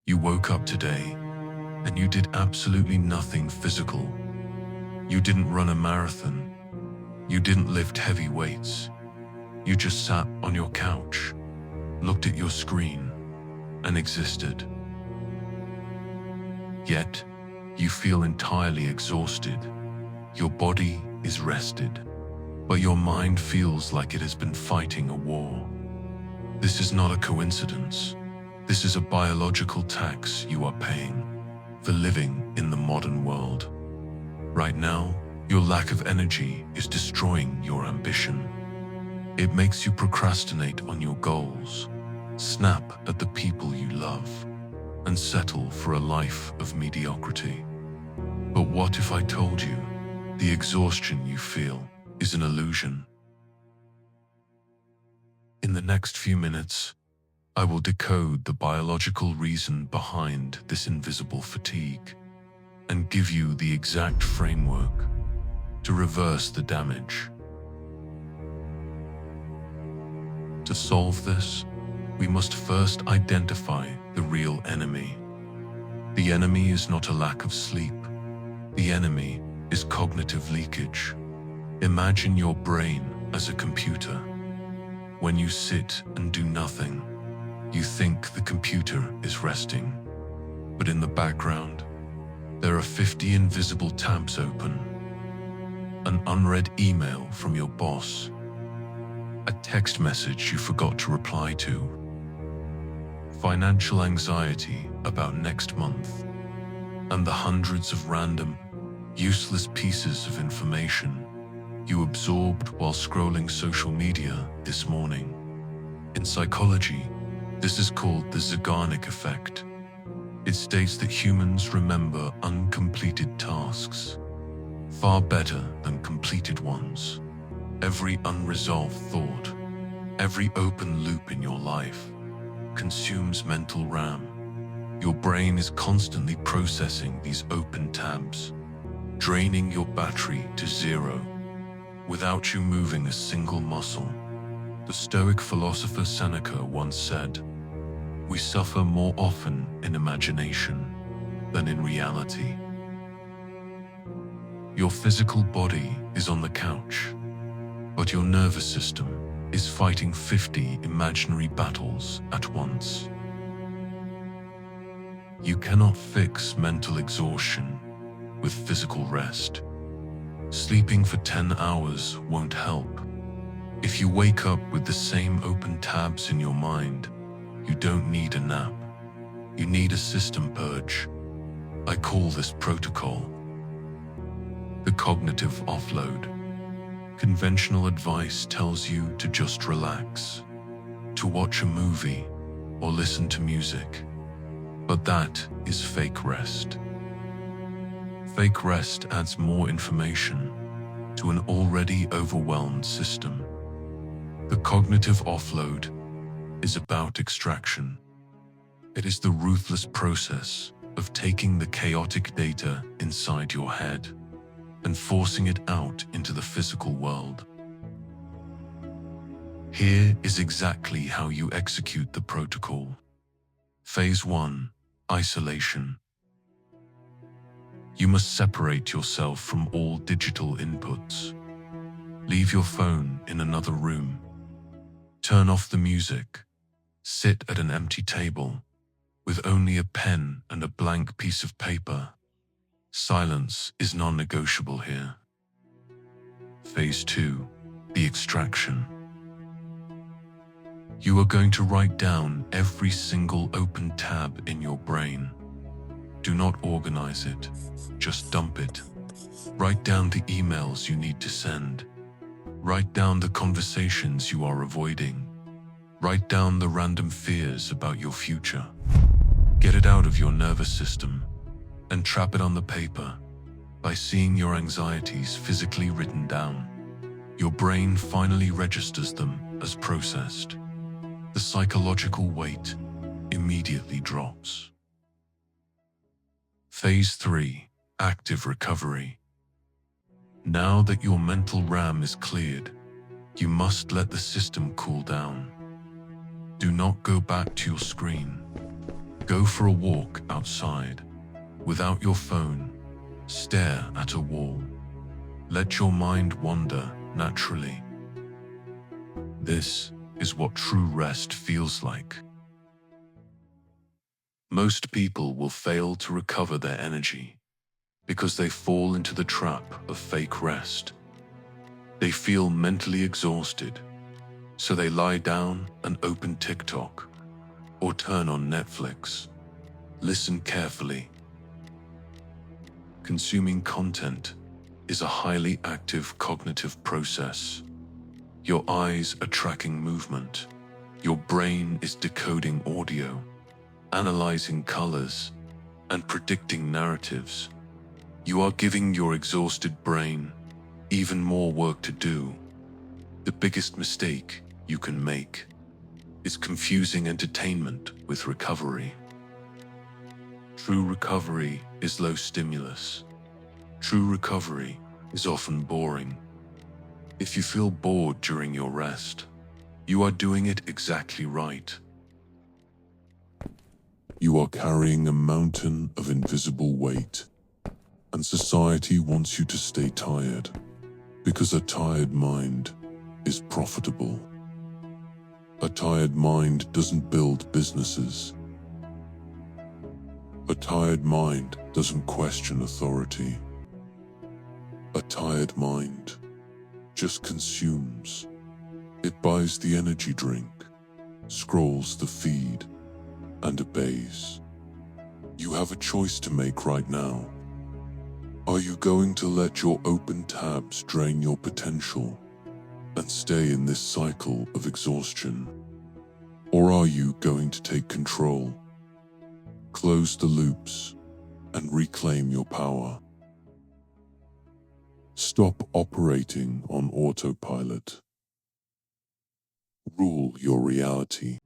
You woke up today, and you did absolutely nothing physical. You didn't run a marathon. You didn't lift heavy weights. You just sat on your couch, looked at your screen, and existed. Yet, you feel entirely exhausted. Your body is rested, but your mind feels like it has been fighting a war. This is not a coincidence. This is a biological tax you are paying for living in the modern world. Right now, your lack of energy is destroying your ambition. It makes you procrastinate on your goals, snap at the people you love, and settle for a life of mediocrity. But what if I told you the exhaustion you feel is an illusion? In the next few minutes, I will decode the biological reason behind this invisible fatigue and give you the exact framework to reverse the damage. To solve this, we must first identify the real enemy. The enemy is not a lack of sleep. The enemy is cognitive leakage. Imagine your brain as a computer. When you sit and do nothing, you think the computer is resting. But in the background, there are 50 invisible tabs open. An unread email from your boss. A text message you forgot to reply to. Financial anxiety about next month. And the hundreds of random, useless pieces of information you absorbed while scrolling social media this morning. In psychology, this is called the Zeigarnik Effect. It states that humans remember uncompleted tasks far better than completed ones. Every unresolved thought, every open loop in your life consumes mental RAM. Your brain is constantly processing these open tabs, draining your battery to zero without you moving a single muscle. The Stoic philosopher Seneca once said, "We suffer more often in imagination than in reality." Your physical body is on the couch, but your nervous system is fighting 50 imaginary battles at once. You cannot fix mental exhaustion with physical rest. Sleeping for 10 hours won't help. If you wake up with the same open tabs in your mind, you don't need a nap. You need a system purge. I call this protocol the cognitive offload. Conventional advice tells you to just relax, to watch a movie or listen to music. But that is fake rest. Fake rest adds more information to an already overwhelmed system. The cognitive offload is about extraction. It is the ruthless process of taking the chaotic data inside your head and forcing it out into the physical world. Here is exactly how you execute the protocol. Phase 1. Isolation. You must separate yourself from all digital inputs. Leave your phone in another room. Turn off the music. Sit at an empty table with only a pen and a blank piece of paper. Silence is non-negotiable here. Phase 2. The extraction. You are going to write down every single open tab in your brain. Do not organize it, just dump it. Write down the emails you need to send. Write down the conversations you are avoiding. Write down the random fears about your future. Get it out of your nervous system and trap it on the paper. By seeing your anxieties physically written down, your brain finally registers them as processed. The psychological weight immediately drops. Phase 3. Active recovery. Now that your mental RAM is cleared, you must let the system cool down. Do not go back to your screen. Go for a walk outside, without your phone. Stare at a wall. Let your mind wander naturally. This is what true rest feels like. Most people will fail to recover their energy because they fall into the trap of fake rest. They feel mentally exhausted, so they lie down and open TikTok or turn on Netflix. Listen carefully. Consuming content is a highly active cognitive process. Your eyes are tracking movement. Your brain is decoding audio, analyzing colors, and predicting narratives. You are giving your exhausted brain even more work to do. The biggest mistake you can make is confusing entertainment with recovery. True recovery is low stimulus. True recovery is often boring. If you feel bored during your rest, you are doing it exactly right. You are carrying a mountain of invisible weight, and society wants you to stay tired, because a tired mind is profitable. A tired mind doesn't build businesses. A tired mind doesn't question authority. A tired mind just consumes. It buys the energy drink, scrolls the feed, and obeys. You have a choice to make right now. Are you going to let your open tabs drain your potential and stay in this cycle of exhaustion? Or are you going to take control, close the loops, and reclaim your power? Stop operating on autopilot. Rule your reality.